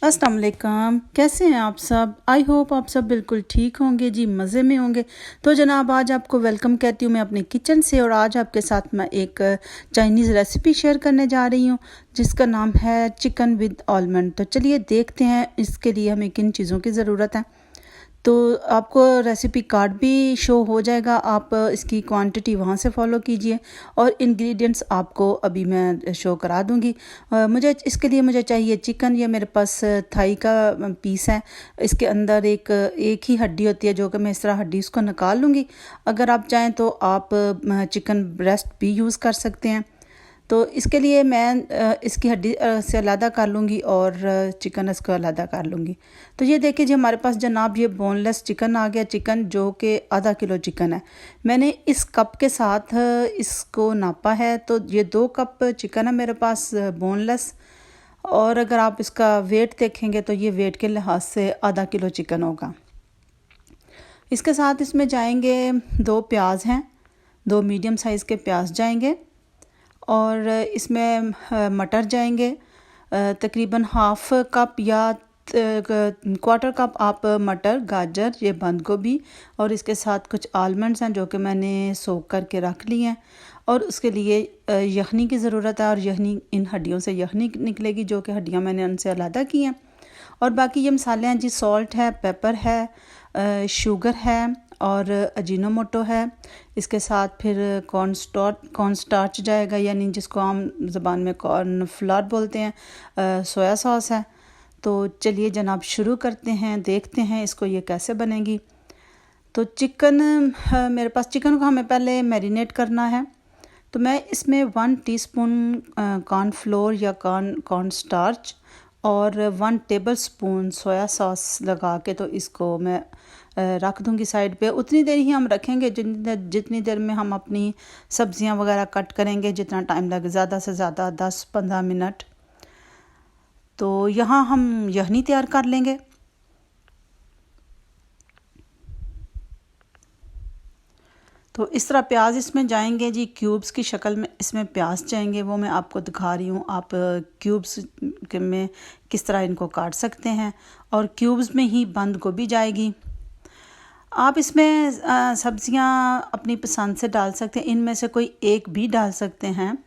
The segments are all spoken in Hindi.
अस्सलाम वालेकुम, कैसे हैं आप सब। आई होप आप सब बिल्कुल ठीक होंगे जी, मज़े में होंगे। तो जनाब आज आपको वेलकम कहती हूँ मैं अपने किचन से, और आज आपके साथ मैं एक चाइनीज़ रेसिपी शेयर करने जा रही हूँ जिसका नाम है चिकन विद आलमंड। तो चलिए देखते हैं इसके लिए हमें किन चीज़ों की ज़रूरत है। तो आपको रेसिपी कार्ड भी शो हो जाएगा, आप इसकी क्वांटिटी वहाँ से फॉलो कीजिए और इंग्रेडिएंट्स आपको अभी मैं शो करा दूँगी। मुझे इसके लिए मुझे चाहिए चिकन। ये मेरे पास थाई का पीस है। इसके अंदर एक ही हड्डी होती है जो कि मैं इस तरह हड्डी उसको निकाल लूँगी। अगर आप चाहें तो आप चिकन ब्रेस्ट भी यूज़ कर सकते हैं। तो इसके लिए मैं इसकी हड्डी से अलग कर लूँगी और चिकन इसको अलग कर लूँगी। तो ये देखिए जी, हमारे पास जनाब ये बोनलेस चिकन आ गया। चिकन जो कि आधा किलो चिकन है। मैंने इस कप के साथ इसको नापा है। तो ये 2 कप चिकन है मेरे पास बोनलेस। और अगर आप इसका वेट देखेंगे तो ये वेट के लिहाज से आधा किलो चिकन होगा। इसके साथ इसमें जाएंगे 2 प्याज हैं, 2 मीडियम साइज़ के प्याज जाएंगे। और इसमें मटर जाएंगे तकरीबन हाफ़ कप या क्वार्टर कप आप मटर, गाजर, ये बंद गोभी और इसके साथ कुछ आलमंड्स हैं जो कि मैंने सोक करके रख लिए हैं। और उसके लिए यखनी की ज़रूरत है, और यखनी इन हड्डियों से यखनी निकलेगी जो कि हड्डियाँ मैंने उनसे अलग की हैं। और बाकी ये मसाले हैं जी, सॉल्ट है, पेपर है, शुगर है और अजीनोमोटो है। इसके साथ फिर कॉर्न स्टार्च जाएगा, यानी जिसको आम ज़बान में कॉर्न फ्लावर बोलते हैं। सोया सॉस है। तो चलिए जनाब शुरू करते हैं, देखते हैं इसको ये कैसे बनेगी। तो चिकन मेरे पास चिकन को हमें पहले मैरिनेट करना है। तो मैं इसमें 1 टीस्पून कॉर्नफ्लोर या कॉर्न स्टार्च और 1 टेबलस्पून सोया सॉस लगा के तो इसको मैं रख दूंगी साइड पे। उतनी देर ही हम रखेंगे जितनी देर में हम अपनी सब्जियां वगैरह कट करेंगे, जितना टाइम लगे, ज़्यादा से ज़्यादा 10-15 मिनट। तो यहाँ हम यखनी तैयार कर लेंगे। तो इस तरह प्याज इसमें जाएंगे जी, क्यूब्स की शक्ल में इसमें प्याज जाएंगे। वो मैं आपको दिखा रही हूँ, आप क्यूब्स में किस तरह इनको काट सकते हैं। और क्यूब्स में ही बंद गोभी जाएगी। आप इसमें सब्जियां अपनी पसंद से डाल सकते हैं, इनमें से कोई एक भी डाल सकते हैं।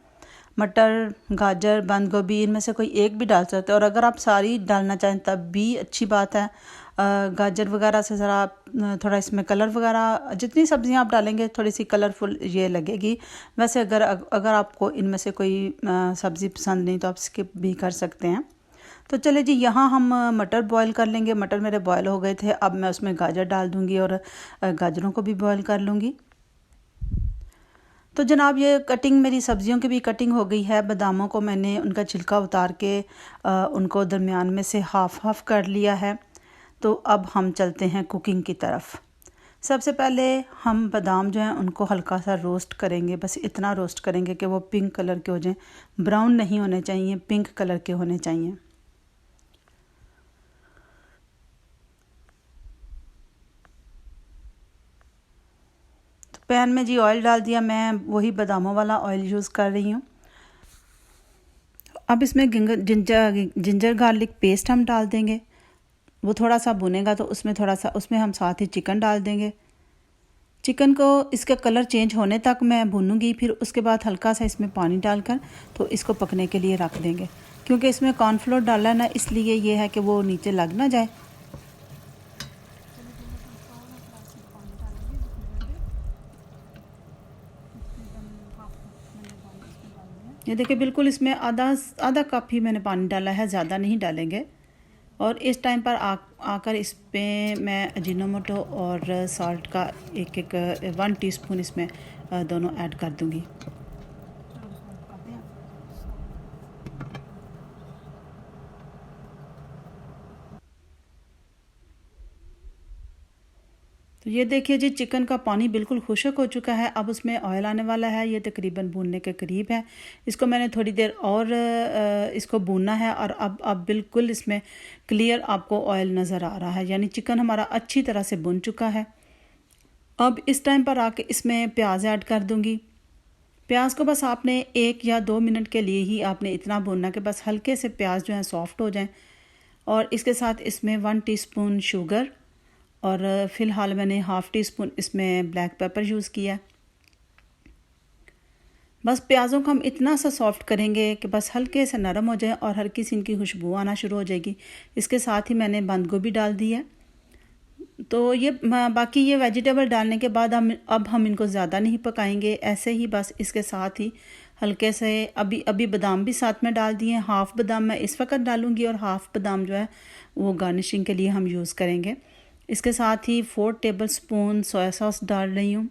मटर, गाजर, बंद गोभी, इनमें से कोई एक भी डाल सकते हैं। और अगर आप सारी डालना चाहें तब भी अच्छी बात है। गाजर वगैरह से ज़रा थोड़ा इसमें कलर वगैरह, जितनी सब्जियां आप डालेंगे थोड़ी सी कलरफुल ये लगेगी। वैसे अगर आपको इनमें से कोई सब्ज़ी पसंद नहीं तो आप स्किप भी कर सकते हैं। तो चले जी, यहाँ हम मटर बॉईल कर लेंगे। मटर मेरे बॉईल हो गए थे। अब मैं उसमें गाजर डाल दूँगी और गाजरों को भी बॉईल कर लूँगी। तो जनाब ये कटिंग, मेरी सब्जियों की भी कटिंग हो गई है। बादामों को मैंने उनका छिलका उतार के उनको दरमियान में से हाफ़ कर लिया है। तो अब हम चलते हैं कुकिंग की तरफ। सबसे पहले हम बादाम जो हैं उनको हल्का सा रोस्ट करेंगे। बस इतना रोस्ट करेंगे कि वो पिंक कलर के हो जाएं, ब्राउन नहीं होने चाहिए, पिंक कलर के होने चाहिए। पैन में जी ऑयल डाल दिया, मैं वही बादामों वाला ऑयल यूज़ कर रही हूँ। अब इसमें जिंजर गार्लिक पेस्ट हम डाल देंगे। वो थोड़ा सा भुनेगा तो उसमें हम साथ ही चिकन डाल देंगे। चिकन को इसका कलर चेंज होने तक मैं भूनूंगी। फिर उसके बाद हल्का सा इसमें पानी डालकर तो इसको पकने के लिए रख देंगे। क्योंकि इसमें कॉर्नफ्लोर डाला है ना, इसलिए ये है कि वो नीचे लग ना जाए। ये देखिए, बिल्कुल इसमें आधा कप ही मैंने पानी डाला है, ज़्यादा नहीं डालेंगे। और इस टाइम पर आकर इस पर मैं अजीनोमोटो और सॉल्ट का 1 टीस्पून इसमें दोनों ऐड कर दूंगी। तो ये देखिए जी, चिकन का पानी बिल्कुल खुश्क हो चुका है। अब उसमें ऑयल आने वाला है, ये तकरीबन भूनने के करीब है। इसको मैंने थोड़ी देर और इसको भूनना है। और अब बिल्कुल इसमें क्लियर आपको ऑयल नज़र आ रहा है, यानी चिकन हमारा अच्छी तरह से भुन चुका है। अब इस टाइम पर आके इसमें प्याज ऐड कर दूंगी। प्याज को बस आपने 1 या 2 मिनट के लिए ही आपने इतना भूनना कि बस हल्के से प्याज जो है सॉफ्ट हो जाएं। और इसके साथ इसमें 1 टीस्पून शुगर और फ़िलहाल मैंने हाफ़ टी स्पून इसमें ब्लैक पेपर यूज़ किया। बस प्याज़ों को हम इतना सा सॉफ़्ट करेंगे कि बस हल्के से नरम हो जाए और हल्की सी इनकी खुशबू आना शुरू हो जाएगी। इसके साथ ही मैंने बंद गोभी डाल दी है। तो ये बाकी ये वेजिटेबल डालने के बाद अब हम इनको ज़्यादा नहीं पकाएंगे, ऐसे ही बस इसके साथ ही हल्के से अभी बादाम भी साथ में डाल दिए हैं। हाफ़ बादाम मैं इस वक्त डालूँगी और हाफ़ बादाम जो है वो गार्निशिंग के लिए हम यूज़ करेंगे। इसके साथ ही 4 टेबल स्पून सोया सॉस डाल रही हूँ।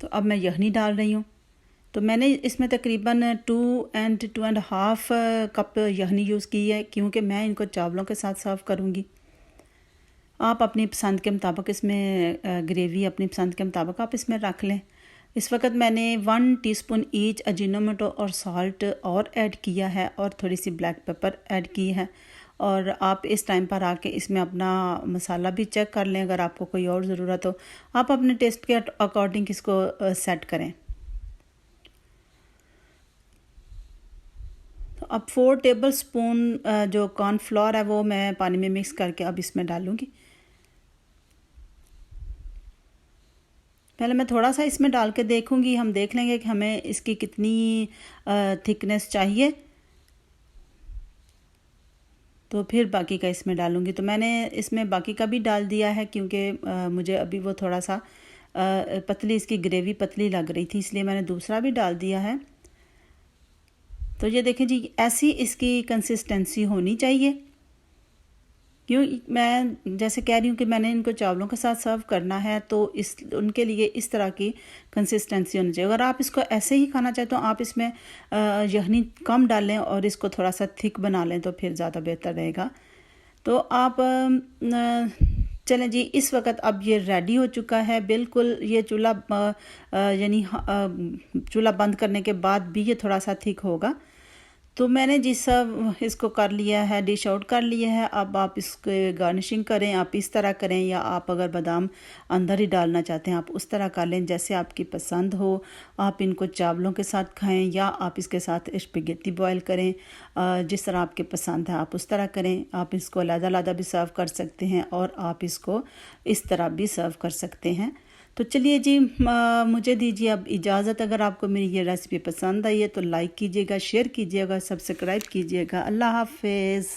तो अब मैं यखनी डाल रही हूँ। तो मैंने इसमें तकरीबन 2 and 2.5 कप यखनी यूज़ की है, क्योंकि मैं इनको चावलों के साथ सर्व करूँगी। आप अपनी पसंद के मुताबिक इसमें ग्रेवी अपनी पसंद के मुताबिक आप इसमें रख लें। इस वक्त मैंने 1 टीस्पून ईच अजीनोमोटो और सॉल्ट और ऐड किया है और थोड़ी सी ब्लैक पेपर ऐड की है। और आप इस टाइम पर आके इसमें अपना मसाला भी चेक कर लें, अगर आपको कोई और ज़रूरत हो आप अपने टेस्ट के अकॉर्डिंग इसको सेट करें। तो अब 4 टेबल स्पून जो कॉर्नफ्लोर है वो मैं पानी में मिक्स करके अब इसमें डालूँगी। पहले मैं थोड़ा सा इसमें डाल के देखूँगी, हम देख लेंगे कि हमें इसकी कितनी थिकनेस चाहिए, तो फिर बाकी का इसमें डालूँगी। तो मैंने इसमें बाकी का भी डाल दिया है, क्योंकि मुझे अभी वो थोड़ा सा पतली इसकी ग्रेवी पतली लग रही थी, इसलिए मैंने दूसरा भी डाल दिया है। तो ये देखें जी, ऐसी इसकी कंसिस्टेंसी होनी चाहिए। क्यों मैं जैसे कह रही हूँ कि मैंने इनको चावलों के साथ सर्व करना है, तो उनके लिए इस तरह की कंसिस्टेंसी होनी चाहिए। अगर आप इसको ऐसे ही खाना चाहें तो आप इसमें यखनी कम डालें और इसको थोड़ा सा थिक बना लें, तो फिर ज़्यादा बेहतर रहेगा। तो आप चलें जी, इस वक्त अब ये रेडी हो चुका है बिल्कुल। ये चूल्हा यानी चूल्हा बंद करने के बाद भी ये थोड़ा सा थिक होगा। तो मैंने जी सब इसको कर लिया है, डिश आउट कर लिया है। अब आप इसके गार्निशिंग करें, आप इस तरह करें, या आप अगर बादाम अंदर ही डालना चाहते हैं आप उस तरह कर लें, जैसे आपकी पसंद हो। आप इनको चावलों के साथ खाएं या आप इसके साथ स्पेगेटी बॉयल करें, जिस तरह आपके पसंद है आप उस तरह करें। आप इसको अलग-अलग भी सर्व कर सकते हैं और आप इसको इस तरह भी सर्व कर सकते हैं। तो चलिए जी, मुझे दीजिए अब इजाज़त। अगर आपको मेरी ये रेसिपी पसंद आई है तो लाइक कीजिएगा, शेयर कीजिएगा, सब्सक्राइब कीजिएगा। अल्लाह हाफ़िज़।